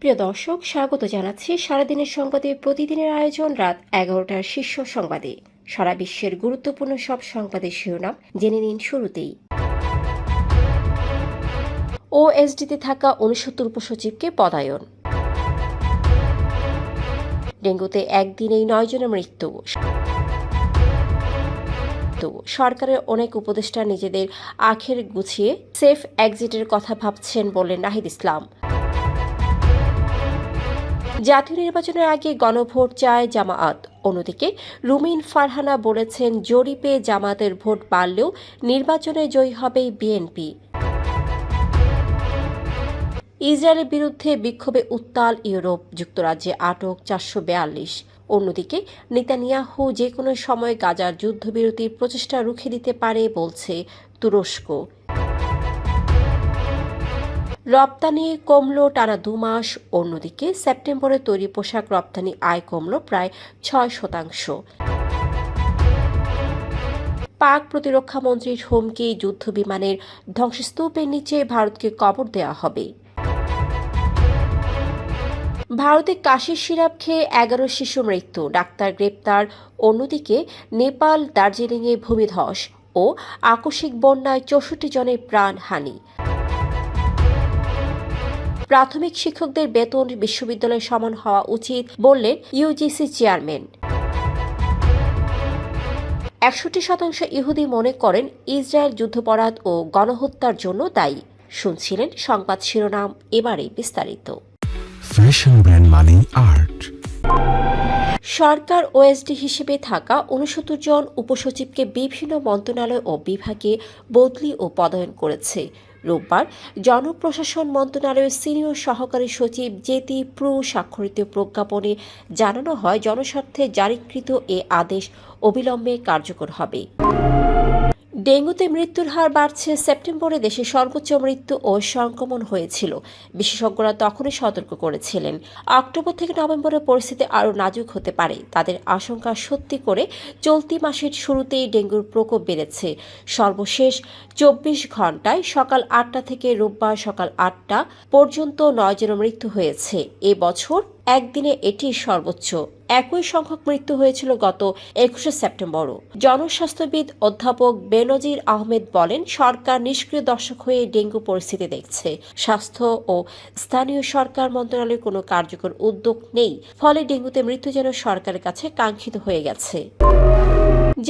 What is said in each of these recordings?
প্রিয় দর্শক, স্বাগত জানাচ্ছি সারাদিনের সংবাদে প্রতিদিনের আয়োজন রাত 11টার শীর্ষ সংবাদে। সারা বিশ্বের গুরুত্বপূর্ণ সব সংবাদের শিরোনাম জেনে নিন শুরুতেই। ওএসডিতে থাকা 69 উপসচিবকে পদায়ন। ডেঙ্গুতে একদিনেই 9 জনের মৃত্যু। সরকারের অনেক উপদেষ্টা নিজেদের আখের গুছিয়ে সেফ এক্সিটের কথা ভাবছেন বললেন নাহিদ ইসলাম। জাতীয় নির্বাচনের আগে গণভোট চায় জামায়াত। অন্যদিকে রুমিন ফারহানা বলেছেন, জরিপে জামায়াতের ভোট বাড়লেও নির্বাচনে জয়ী হবে বিএনপি। ইসরায়েলের বিরুদ্ধে বিক্ষোভে উত্তাল ইউরোপ, যুক্তরাজ্যে আটক 442। অন্যদিকে নেতানিয়াহু যে কোনো সময় গাজার যুদ্ধবিরতির প্রচেষ্টা রুখে দিতে পারে বলছে তুরস্ক। রপ্তানি কমল টানা 2 মাস। অন্যদিকে সেপ্টেম্বরে তৈরি পোশাক রপ্তানি আয় কমল প্রায় 6%। পাক প্রতিরক্ষা মন্ত্রীর হুমকি, যুদ্ধ বিমানের ধ্বংসস্তূপের নিচে ভারতকে কবর দেওয়া হবে। ভারতে কাশির সিরাপ খেয়ে 11 শিশু মৃত্যু, ডাক্তার গ্রেপ্তার। অন্যদিকে নেপাল দার্জিলিংয়ে ভূমিধস ও আকস্মিক বন্যায় 64 জনের প্রাণহানি। প্রাথমিক শিক্ষকদের বেতন বিশ্ববিদ্যালয়ের সমান হওয়া উচিত বললেন ইউজিসি চেয়ারম্যান। 61% ইহুদি মনে করেন ইসরায়েল যুদ্ধাপরাধ ও গণহত্যার জন্য দায়ী। শুনছিলেন সংবাদ শিরোনাম, এবারে বিস্তারিত। ফ্যাশন ব্র্যান্ড মানে আর্ট। সরকার ওএসডি হিসেবে থাকা 69 জন উপসচিবকে বিভিন্ন মন্ত্রণালয় ও বিভাগে বদলি ও পদায়ন করেছে। রোববার জনপ্রশাসন মন্ত্রণালয়ের সিনিয়র সহকারী সচিব জেতি প্রু স্বাক্ষরিত প্রজ্ঞাপনে জানানো হয়, জনস্বার্থে জারিকৃত এ আদেশ অবিলম্বে কার্যকর হবে। ডেঙ্গুতে মৃত্যুর হার বাড়ছে। সেপ্টেম্বরে দেশে সর্বোচ্চ মৃত্যু ও সংক্রমণ হয়েছিল। বিশেষজ্ঞরা তখনই সতর্ক করেছিলেন, অক্টোবর থেকে নভেম্বরের পরিস্থিতি আরও নাজুক হতে পারে। তাদের আশঙ্কা সত্যি করে চলতি মাসের শুরুতেই ডেঙ্গুর প্রকোপ বেড়েছে। সর্বশেষ 24 ঘণ্টায় সকাল 8টা থেকে রোববার সকাল 8টা পর্যন্ত 9 জনের মৃত্যু হয়েছে। এবছর একদিনে এটি সর্বোচ্চ। একই সংখ্যক মৃত্যু হয়েছিল গত 21 সেপ্টেম্বরও। জনস্বাস্থ্যবিদ অধ্যাপক বেনজির আহমেদ বলেন, সরকার নিষ্ক্রিয় দর্শক হয়ে ডেঙ্গু পরিস্থিতি দেখছে। স্বাস্থ্য ও স্থানীয় সরকার মন্ত্রণালয়ের কোনো কার্যকর উদ্যোগ নেই, ফলে ডেঙ্গুতে মৃত্যু যেন সরকারের কাছে কাঙ্ক্ষিত হয়ে গেছে।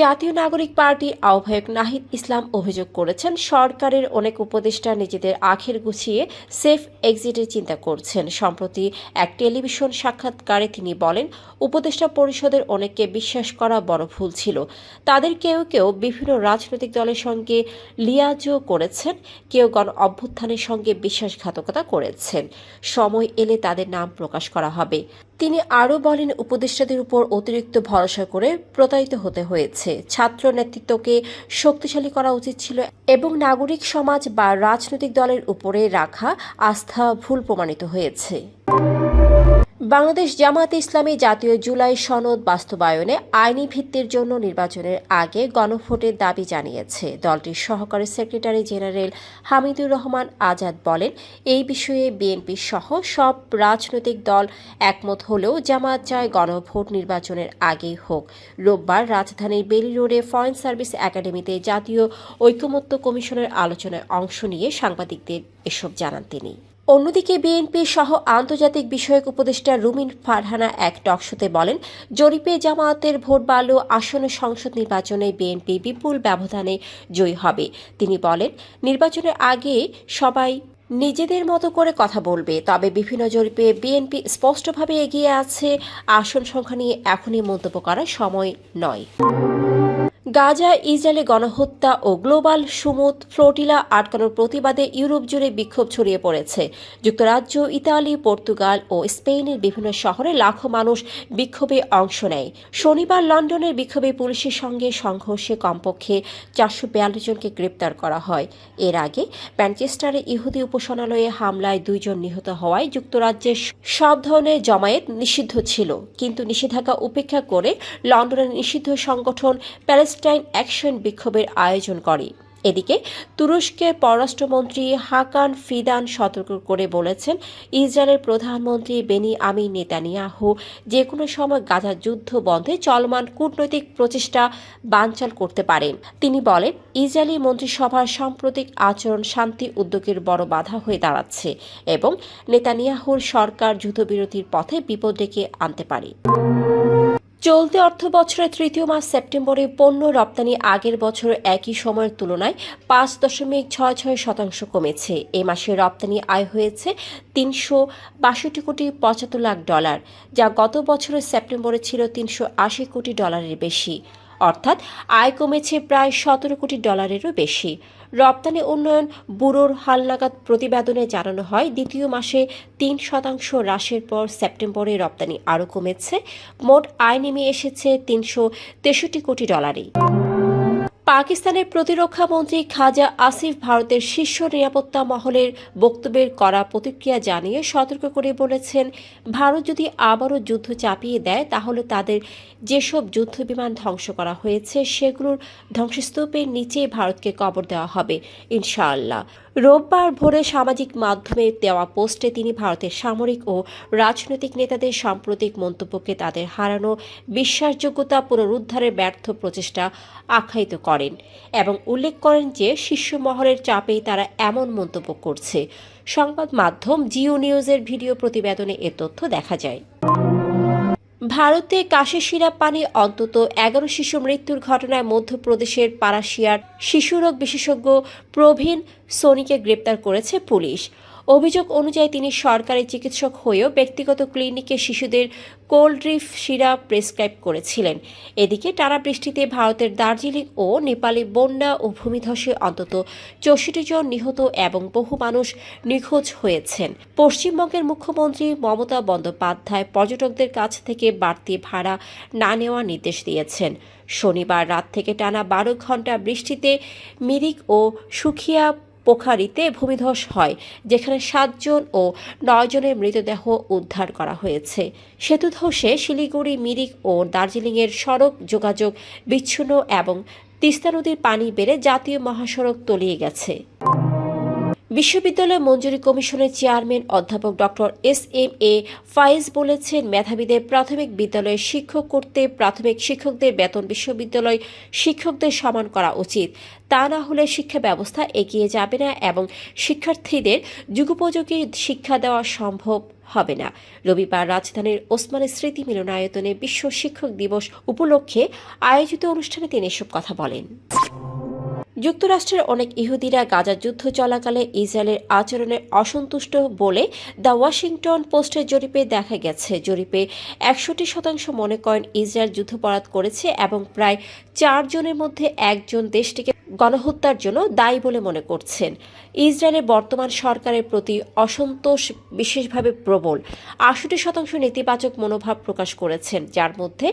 জাতীয় নাগরিক পার্টি আহ্বায়ক নাহিদ ইসলাম অভিযোগ করেছেন, সরকারের অনেক উপদেষ্টা নিজেদের আখের গুছিয়ে সেফ এক্সিটের চিন্তা করছেন। সম্প্রতি এক টেলিভিশন সাক্ষাৎকারে তিনি বলেন, উপদেষ্টা পরিষদের অনেককে বিশ্বাস করা বড় ভুল ছিল। তাদের কেউ কেউ বিভিন্ন রাজনৈতিক দলের সঙ্গে লিয়াজও করেছেন, কেউ গণ অভ্যুত্থানের সঙ্গে বিশ্বাসঘাতকতা করেছেন। সময় এলে তাদের নাম প্রকাশ করা হবে। তিনি আরও বলেন, উপদেষ্টাদের উপর অতিরিক্ত ভরসা করে প্রতারিত হতে হয়েছে। ছাত্র নেতৃত্বকে শক্তিশালী করা উচিত ছিল এবং নাগরিক সমাজ বা রাজনৈতিক দলের উপরে রাখা আস্থা ভুল প্রমাণিত হয়েছে। বাংলাদেশ জামায়াতে ইসলামী জাতীয় জুলাই সনদ বাস্তবায়নে আইনি ভিত্তির জন্য নির্বাচনের আগে গণভোটের দাবি জানিয়েছে। দলটির সহকারী সেক্রেটারি জেনারেল হামিদুর রহমান আজাদ বলেন, এই বিষয়ে বিএনপি সহ সব রাজনৈতিক দল একমত হলেও জামায়াত চায় গণভোট নির্বাচনের আগেই হোক। রোববার রাজধানীর বেলি রোডে ফরেন সার্ভিস একাডেমিতে জাতীয় ঐকমত্য কমিশনের আলোচনায় অংশ নিয়ে সাংবাদিকদের এসব জানান তিনি। অন্যদিকে বিএনপি সহ আন্তর্জাতিক বিষয়ক উপদেষ্টা রুমিন ফারহানা এক টকশোতে বলেন, জরিপে জামায়াতের ভোট বাড়লেও আসন্ন সংসদ নির্বাচনে বিএনপি বিপুল ব্যবধানে জয়ী হবে। তিনি বলেন, নির্বাচনের আগে সবাই নিজেদের মতো করে কথা বলবে, তবে বিভিন্ন জরিপে বিএনপি স্পষ্টভাবে এগিয়ে আছে। আসন সংখ্যা নিয়ে এখনই মন্তব্য করার সময় নয়। গাজা ইসরায়েলে গণহত্যা ও গ্লোবাল সমুদ্র ফ্লোটিলা আটকানোর প্রতিবাদে ইউরোপ জুড়ে বিক্ষোভ ছড়িয়ে পড়েছে। যুক্তরাজ্য, ইতালি, পর্তুগাল ও স্পেনের বিভিন্ন শহরে লাখো মানুষ বিক্ষোভে অংশ নেয়। শনিবার লন্ডনের বিক্ষোভে পুলিশের সঙ্গে সংঘর্ষে কমপক্ষে 442 জনকে গ্রেপ্তার করা হয়। এর আগে ম্যানচেস্টারে ইহুদি উপাসনালয়ে হামলায় 2 জন নিহত হওয়ায় যুক্তরাজ্যের সব ধরনের জমায়েত নিষিদ্ধ ছিল, কিন্তু নিষেধাজ্ঞা উপেক্ষা করে লন্ডনের নিষিদ্ধ সংগঠন প্যালেস্টাইন অ্যাকশন বিক্ষোভের আয়োজন করে। এদিকে তুরস্কের পররাষ্ট্রমন্ত্রী হাকান ফিদান সতর্ক করে বলেছেন, ইসরায়েলের প্রধানমন্ত্রী বেনিয়ামিন নেতানিয়াহু যে কোনো সময় গাজা যুদ্ধ বন্ধে চলমান কূটনৈতিক প্রচেষ্টা বানচাল করতে পারেন। তিনি বলেন, ইসরায়েলি মন্ত্রিসভার সাম্প্রতিক আচরণ শান্তি উদ্যোগের বড় বাধা হয়ে দাঁড়াচ্ছে এবং নেতানিয়াহুর সরকার যুদ্ধবিরতির পথে বিপদ ডেকে আনতে পারে। চলতি অর্থবছরের তৃতীয় মাস সেপ্টেম্বরে পণ্য রপ্তানি আগের বছরের একই সময়ের তুলনায় 5.66% কমেছে। এ মাসে রপ্তানি আয় হয়েছে $362.75 কোটি, যা গত বছরের সেপ্টেম্বরে ছিল $380 কোটি বেশি। অর্থাৎ আয় কমেছে প্রায় $17 কোটিরও বেশি। রপ্তানি উন্নয়ন ব্যুরোর হালনাগাদ প্রতিবেদনে জানানো হয়, দ্বিতীয় মাসে 3% হ্রাসের পর সেপ্টেম্বরে রপ্তানি আরও কমেছে। মোট আয় নেমে এসেছে $363 কোটি। পাকিস্তানের প্রতিরক্ষা মন্ত্রী খাজা আসিফ ভারতের শীর্ষ নিরাপত্তা মহলের বক্তব্যের কড়া প্রতিক্রিয়া জানিয়ে সতর্ক করে বলেছেন, ভারত যদি আবারও যুদ্ধ চাপিয়ে দেয় তাহলে তাদের যেসব যুদ্ধবিমান ধ্বংস করা হয়েছে সেগুলোর ধ্বংসস্তূপের নিচে ভারতকে কবর দেওয়া হবে ইনশাআল্লাহ। রোববার ভোরে সামাজিক মাধ্যমে দেওয়া পোস্টে তিনি ভারতের সামরিক ও রাজনৈতিক নেতাদের সাম্প্রতিক মন্তব্যকে তাদের হারানো বিশ্বাসযোগ্যতা পুনরুদ্ধারের ব্যর্থ প্রচেষ্টা আখ্যায়িত করেন এবং উল্লেখ করেন যে শীর্ষ মহলের চাপেই তারা এমন মন্তব্য করছে। সংবাদ মাধ্যম জিও নিউজের ভিডিও প্রতিবেদনে এ তথ্য দেখা যায়। ভারতে কাশি সিরাপ পানি অন্তত 11 শিশু মৃত্যুর ঘটনায় মধ্যপ্রদেশের পারাশিয়ার শিশুরোগ বিশেষজ্ঞ প্রবীণ সোনিকে গ্রেপ্তার করেছে পুলিশ। অভিযোগ অনুযায়ী তিনি সরকারি চিকিৎসক হয়েও ব্যক্তিগত ক্লিনিকে শিশুদের কোল্ড ড্রিপ সিরাপ প্রেসক্রাইব করেছিলেন। এদিকে টানা বৃষ্টিতে ভারতের দার্জিলিং ও নেপালে বন্যা ও ভূমিধসে অন্তত 64 জন নিহত এবং বহু মানুষ নিখোঁজ হয়েছেন। পশ্চিমবঙ্গের মুখ্যমন্ত্রী মমতা বন্দ্যোপাধ্যায় পর্যটকদের কাছ থেকে বাড়তি ভাড়া না নেওয়ার নির্দেশ দিয়েছেন। শনিবার রাত থেকে টানা 12 ঘণ্টা বৃষ্টিতে মিরিক ও সুখিয়া পোখারিতে ভূমিধস হয়, যেখানে 7 জন ও 9 জনের মৃতদেহ উদ্ধার করা হয়েছে। সেতু ধসে শিলিগুড়ি, মিরিক ও দার্জিলিংয়ের সড়ক যোগাযোগ বিচ্ছিন্ন এবং তিস্তা নদীর পানি বেড়ে জাতীয় মহাসড়ক তলিয়ে গেছে। বিশ্ববিদ্যালয় মঞ্জুরি কমিশনের চেয়ারম্যান অধ্যাপক ডক্টর এস.এম.এ. ফায়েজ বলেছেন, মেধাবীদের প্রাথমিক বিদ্যালয়ে শিক্ষক করতে প্রাথমিক শিক্ষকদের বেতন বিশ্ববিদ্যালয় শিক্ষকদের সমান করা উচিত। তা না হলে শিক্ষা ব্যবস্থা এগিয়ে যাবে না এবং শিক্ষার্থীদের যুগোপযোগী শিক্ষা দেওয়া সম্ভব হবে না। রবিবার রাজধানীর ওসমানী স্মৃতি মিলনায়তনে বিশ্ব শিক্ষক দিবস উপলক্ষে আয়োজিত অনুষ্ঠানে তিনি এসব কথা বলেন। যুক্তরাষ্ট্রের অনেক ইহুদিরা গাজা যুদ্ধ চলাকালে ইসরায়েলের আচরণে অসন্তুষ্ট বলে দ্য ওয়াশিংটন পোস্টের জরিপে দেখা গেছে। জরিপে 61% মনে করেন ইসরায়েল যুদ্ধাপরাধ করেছে এবং প্রায় 4 জনের মধ্যে 1 জন দেশটিকে গণহত্যার জন্য দায়ী বলে মনে করছেন। ইসরায়েলের বর্তমান সরকারের প্রতি অসন্তোষ বিশেষভাবে প্রবল। 68% নেতিবাচক মনোভাব প্রকাশ করেছেন, যার মধ্যে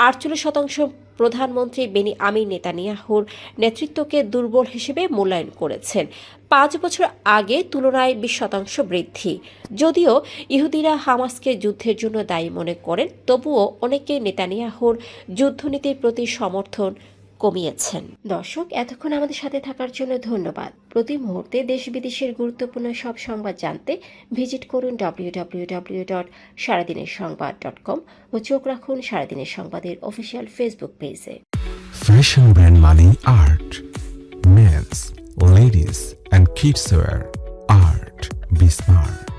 48% প্রধানমন্ত্রী বেনিয়ামিন নেতানিয়াহুর নেতৃত্বকে দুর্বল হিসেবে মূল্যায়ন করেছেন। 5 বছর আগে তুলনায় 20% বৃদ্ধি। যদিও ইহুদিরা হামাসকে যুদ্ধের জন্য দায়ী মনে করেন, তবুও অনেকে নেতানিয়াহুর যুদ্ধনীতির প্রতি সমর্থন কমিয়েছেন। দর্শক, এতক্ষণ আমাদের সাথে থাকার জন্য ধন্যবাদ। প্রতি মুহূর্তে দেশ বিদেশের গুরুত্বপূর্ণ সব সংবাদ জানতে ভিজিট করুন www.সারাদিনেরসংবাদ.com ও চোখ রাখুন সারাদিনের সংবাদের অফিসিয়াল ফেসবুক পেজে। Fashion brand money art. Men's, ladies and kids wear art. Be smart.